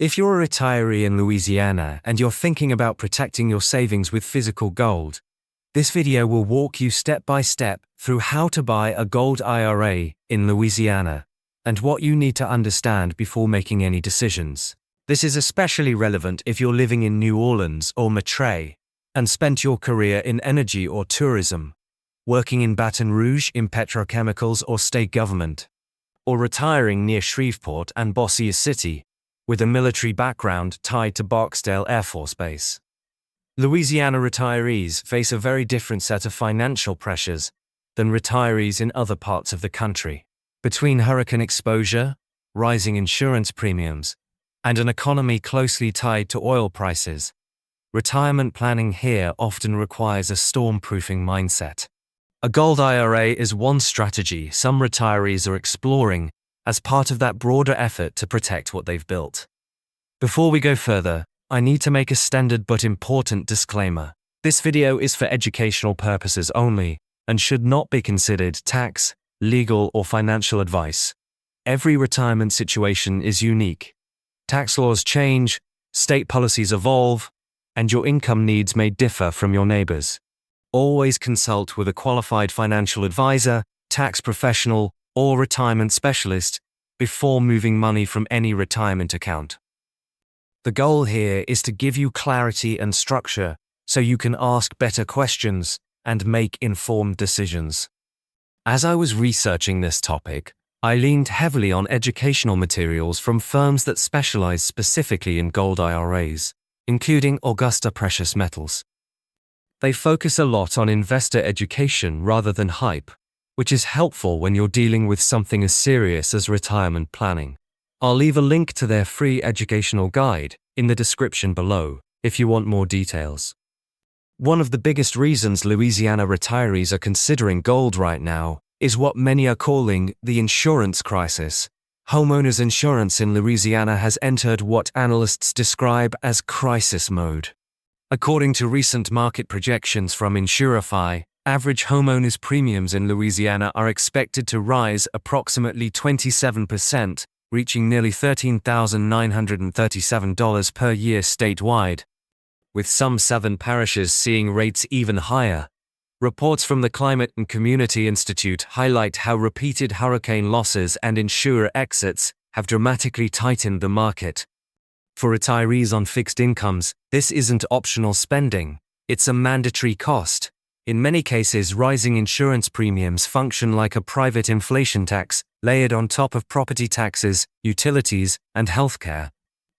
If you're a retiree in Louisiana and you're thinking about protecting your savings with physical gold, this video will walk you step by step through how to buy a gold IRA in Louisiana and what you need to understand before making any decisions. This is especially relevant if you're living in New Orleans or Matré and spent your career in energy or tourism, working in Baton Rouge in petrochemicals or state government, or retiring near Shreveport and Bossier City with a military background tied to Barksdale Air Force Base. Louisiana retirees face a very different set of financial pressures than retirees in other parts of the country. Between hurricane exposure, rising insurance premiums, and an economy closely tied to oil prices, retirement planning here often requires a storm-proofing mindset. A gold IRA is one strategy some retirees are exploring as part of that broader effort to protect what they've built. Before we go further, I need to make a standard but important disclaimer. This video is for educational purposes only and should not be considered tax, legal, or financial advice. Every retirement situation is unique. Tax laws change, state policies evolve, and your income needs may differ from your neighbors. Always consult with a qualified financial advisor, tax professional, or retirement specialist before moving money from any retirement account. The goal here is to give you clarity and structure so you can ask better questions and make informed decisions. As I was researching this topic, I leaned heavily on educational materials from firms that specialize specifically in gold IRAs, including Augusta Precious Metals. They focus a lot on investor education rather than hype, which is helpful when you're dealing with something as serious as retirement planning. I'll leave a link to their free educational guide in the description below if you want more details. One of the biggest reasons Louisiana retirees are considering gold right now is what many are calling the insurance crisis. Homeowners insurance in Louisiana has entered what analysts describe as crisis mode. According to recent market projections from Insurify, average homeowners premiums in Louisiana are expected to rise approximately 27%, reaching nearly $13,937 per year statewide, with some southern parishes seeing rates even higher. Reports from the Climate and Community Institute highlight how repeated hurricane losses and insurer exits have dramatically tightened the market. For retirees on fixed incomes, this isn't optional spending, it's a mandatory cost. In many cases, rising insurance premiums function like a private inflation tax, layered on top of property taxes, utilities, and healthcare.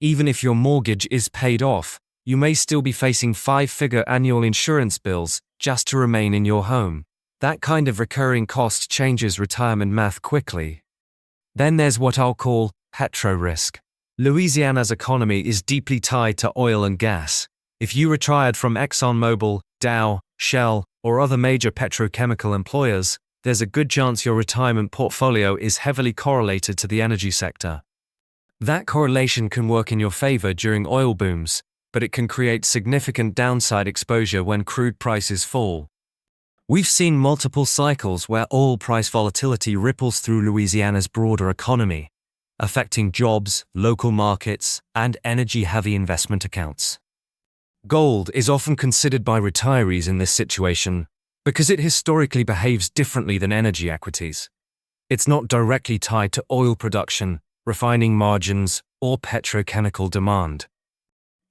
Even if your mortgage is paid off, you may still be facing five-figure annual insurance bills just to remain in your home. That kind of recurring cost changes retirement math quickly. Then there's what I'll call petro risk. Louisiana's economy is deeply tied to oil and gas. If you retired from ExxonMobil, Dow, Shell, or other major petrochemical employers, there's a good chance your retirement portfolio is heavily correlated to the energy sector. That correlation can work in your favor during oil booms, but it can create significant downside exposure when crude prices fall. We've seen multiple cycles where oil price volatility ripples through Louisiana's broader economy, affecting jobs, local markets, and energy-heavy investment accounts. Gold is often considered by retirees in this situation because it historically behaves differently than energy equities. It's not directly tied to oil production, refining margins, or petrochemical demand.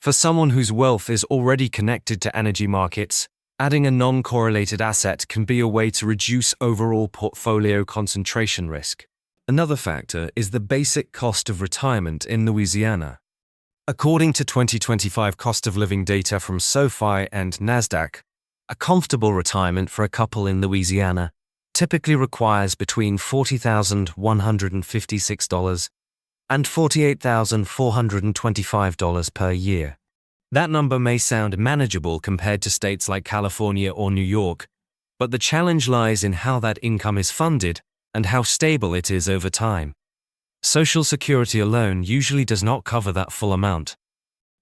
For someone whose wealth is already connected to energy markets, adding a non-correlated asset can be a way to reduce overall portfolio concentration risk. Another factor is the basic cost of retirement in Louisiana. According to 2025 cost of living data from SoFi and NASDAQ, a comfortable retirement for a couple in Louisiana typically requires between $40,156 and $48,425 per year. That number may sound manageable compared to states like California or New York, but the challenge lies in how that income is funded and how stable it is over time. Social Security alone usually does not cover that full amount.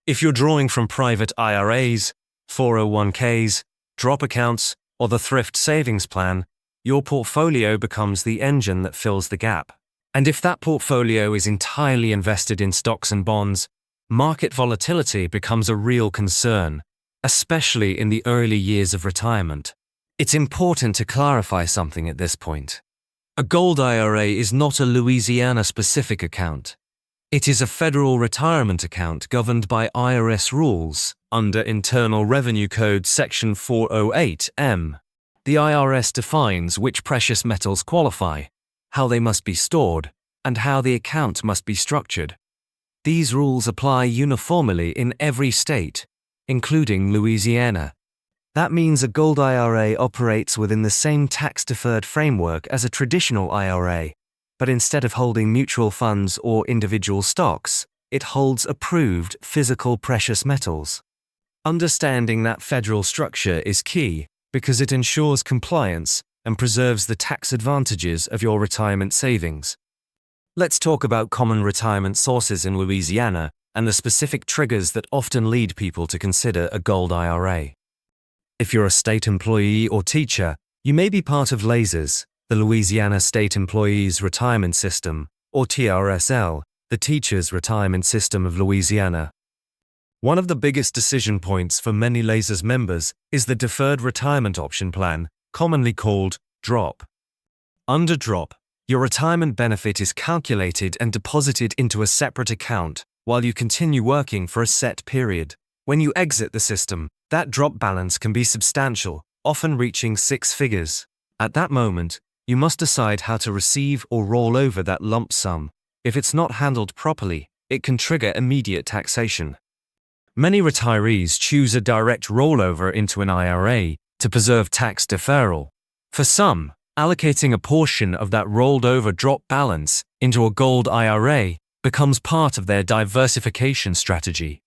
If you're drawing from private IRAs, 401ks, drop accounts, or the thrift savings plan, your portfolio becomes the engine that fills the gap. And if that portfolio is entirely invested in stocks and bonds, market volatility becomes a real concern, especially in the early years of retirement. It's important to clarify something at this point. A gold IRA is not a Louisiana-specific account. It is a federal retirement account governed by IRS rules under Internal Revenue Code Section 408M. The IRS defines which precious metals qualify, how they must be stored, and how the account must be structured. These rules apply uniformly in every state, including Louisiana. That means a gold IRA operates within the same tax-deferred framework as a traditional IRA, but instead of holding mutual funds or individual stocks, it holds approved physical precious metals. Understanding that federal structure is key because it ensures compliance and preserves the tax advantages of your retirement savings. Let's talk about common retirement sources in Louisiana and the specific triggers that often lead people to consider a gold IRA. If you're a state employee or teacher, you may be part of LASERS, the Louisiana State Employees Retirement System, or TRSL, the Teachers Retirement System of Louisiana. One of the biggest decision points for many LASERS members is the Deferred Retirement Option Plan, commonly called DROP. Under DROP, your retirement benefit is calculated and deposited into a separate account while you continue working for a set period. When you exit the system, that drop balance can be substantial, often reaching 6 figures. At that moment, you must decide how to receive or roll over that lump sum. If it's not handled properly, it can trigger immediate taxation. Many retirees choose a direct rollover into an IRA to preserve tax deferral. For some, allocating a portion of that rolled over drop balance into a gold IRA becomes part of their diversification strategy.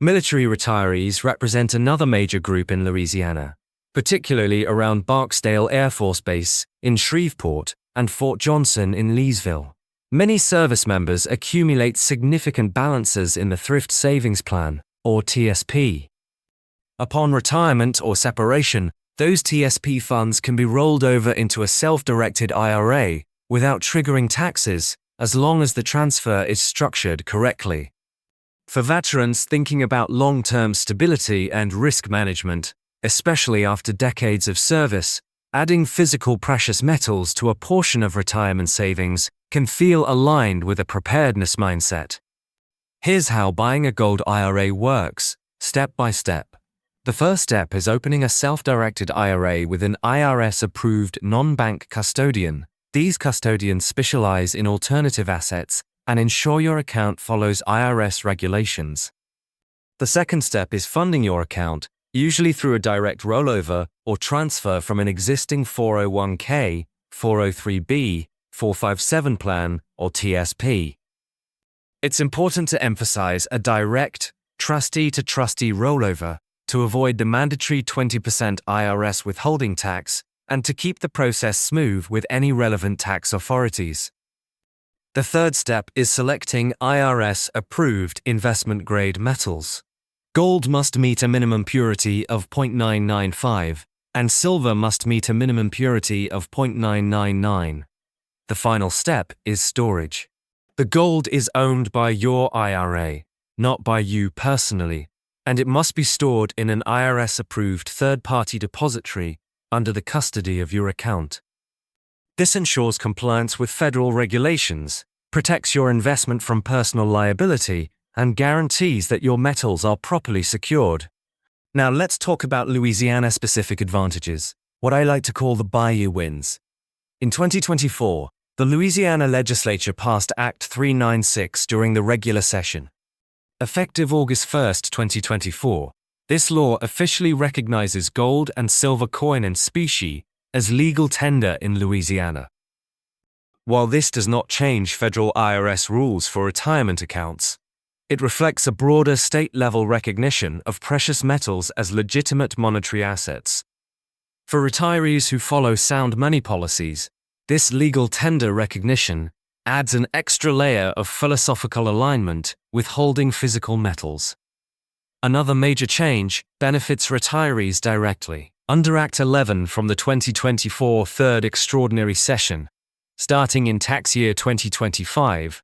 Military retirees represent another major group in Louisiana, particularly around Barksdale Air Force Base in Shreveport and Fort Johnson in Leesville. Many service members accumulate significant balances in the Thrift Savings Plan, or TSP. Upon retirement or separation, those TSP funds can be rolled over into a self-directed IRA without triggering taxes, as long as the transfer is structured correctly. For veterans thinking about long-term stability and risk management, especially after decades of service, adding physical precious metals to a portion of retirement savings can feel aligned with a preparedness mindset. Here's how buying a gold IRA works, step by step. The first step is opening a self-directed IRA with an IRS-approved non-bank custodian. These custodians specialize in alternative assets and ensure your account follows IRS regulations. The second step is funding your account, usually through a direct rollover or transfer from an existing 401k, 403b, 457 plan, or TSP. It's important to emphasize a direct, trustee-to-trustee rollover to avoid the mandatory 20% IRS withholding tax and to keep the process smooth with any relevant tax authorities. The third step is selecting IRS-approved investment-grade metals. Gold must meet a minimum purity of 0.995, and silver must meet a minimum purity of 0.999. The final step is storage. The gold is owned by your IRA, not by you personally, and it must be stored in an IRS-approved third-party depository under the custody of your account. This ensures compliance with federal regulations, protects your investment from personal liability, and guarantees that your metals are properly secured. Now let's talk about Louisiana-specific advantages, what I like to call the Bayou wins. In 2024, the Louisiana legislature passed Act 396 during the regular session. Effective August 1, 2024, this law officially recognizes gold and silver coin and specie as legal tender in Louisiana. While this does not change federal IRS rules for retirement accounts, it reflects a broader state-level recognition of precious metals as legitimate monetary assets. For retirees who follow sound money policies, this legal tender recognition adds an extra layer of philosophical alignment with holding physical metals. Another major change benefits retirees directly. Under Act 11 from the 2024 Third Extraordinary Session, starting in tax year 2025,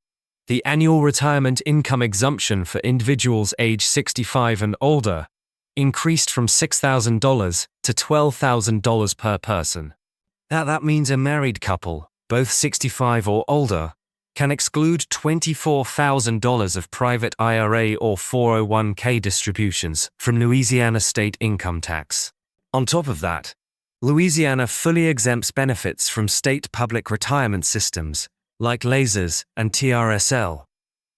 The annual retirement income exemption for individuals age 65 and older increased from $6,000 to $12,000 per person. That means a married couple, both 65 or older, can exclude $24,000 of private IRA or 401k distributions from Louisiana state income tax. On top of that, Louisiana fully exempts benefits from state public retirement systems like lasers and TRSL,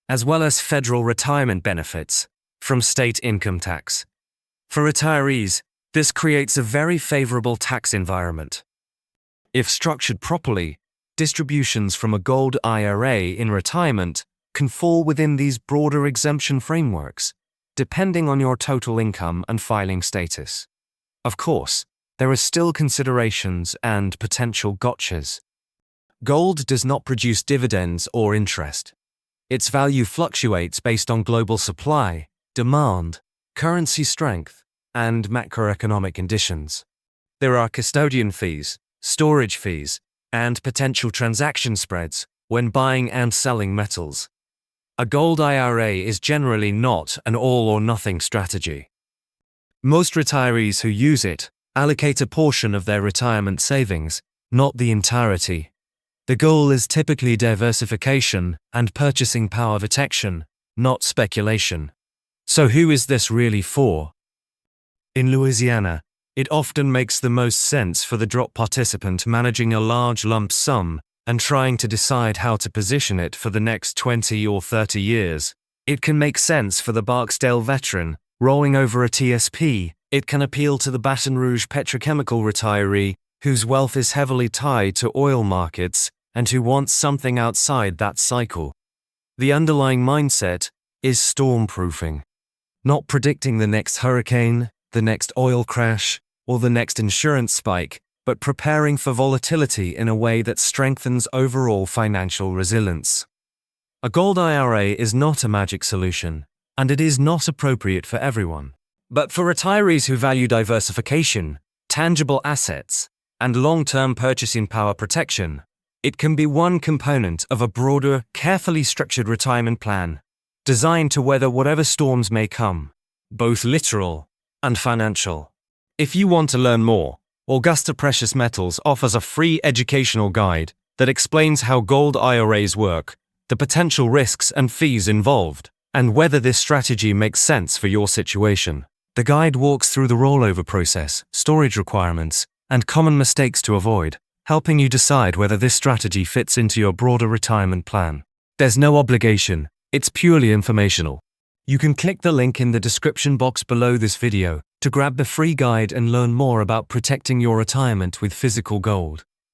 as well as federal retirement benefits from state income tax. For retirees, this creates a very favorable tax environment. If structured properly, distributions from a gold IRA in retirement can fall within these broader exemption frameworks, depending on your total income and filing status. Of course, there are still considerations and potential gotchas. Gold does not produce dividends or interest. Its value fluctuates based on global supply, demand, currency strength, and macroeconomic conditions. There are custodian fees, storage fees, and potential transaction spreads when buying and selling metals. A gold IRA is generally not an all-or-nothing strategy. Most retirees who use it allocate a portion of their retirement savings, not the entirety. The goal is typically diversification and purchasing power protection, not speculation. So who is this really for? In Louisiana, it often makes the most sense for the drop participant managing a large lump sum and trying to decide how to position it for the next 20 or 30 years. It can make sense for the Barksdale veteran rolling over a TSP. It can appeal to the Baton Rouge petrochemical retiree whose wealth is heavily tied to oil markets and who wants something outside that cycle. The underlying mindset is storm-proofing, not predicting the next hurricane, the next oil crash, or the next insurance spike, but preparing for volatility in a way that strengthens overall financial resilience. A gold IRA is not a magic solution, and it is not appropriate for everyone. But for retirees who value diversification, tangible assets, and long-term purchasing power protection, it can be one component of a broader, carefully structured retirement plan, designed to weather whatever storms may come, both literal and financial. If you want to learn more, Augusta Precious Metals offers a free educational guide that explains how gold IRAs work, the potential risks and fees involved, and whether this strategy makes sense for your situation. The guide walks through the rollover process, storage requirements, and common mistakes to avoid, helping you decide whether this strategy fits into your broader retirement plan. There's no obligation, it's purely informational. You can click the link in the description box below this video to grab the free guide and learn more about protecting your retirement with physical gold.